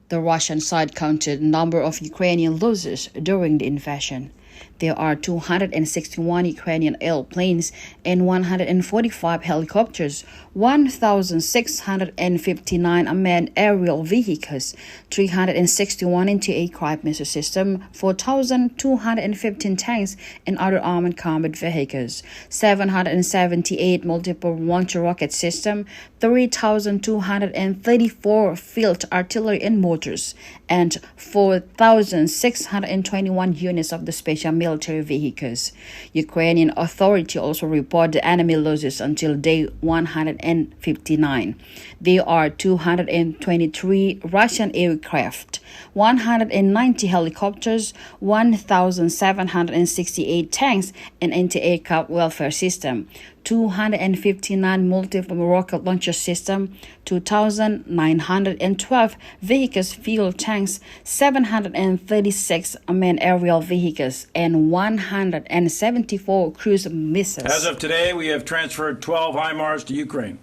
The Russian side counted number of Ukrainian losses during the invasion. There are 261 Ukrainian airplanes and 145 helicopters, 1,659 unmanned aerial vehicles, 361 anti-aircraft missile systems, 4,215 tanks and other armored combat vehicles, 778 multiple launcher rocket systems, 3,234 field artillery and mortars, and 4,621 units of the special military vehicles. Ukrainian authority also report the enemy losses until day 159. There are 223 Russian aircraft, 190 helicopters, 1,768 tanks and anti-aircraft warfare system, 259 multiple rocket launcher system, 2,912 vehicles, fuel tanks, 736 unmanned aerial vehicles, and 174 cruise missiles. As of today, we have transferred 12 HIMARS to Ukraine.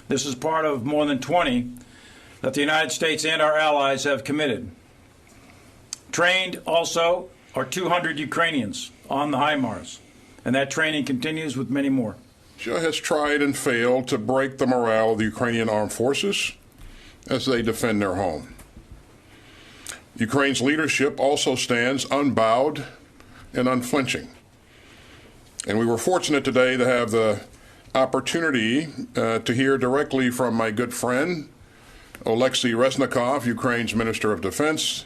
This is part of more than 20 that the United States and our allies have committed. Trained also are 200 Ukrainians on the HIMARS, and that training continues with many more. Russia has tried and failed to break the morale of the Ukrainian armed forces as they defend their home. Ukraine's leadership also stands unbowed and unflinching. And we were fortunate today to have the opportunity to hear directly from my good friend, Oleksiy Reznikov, Ukraine's Minister of Defense.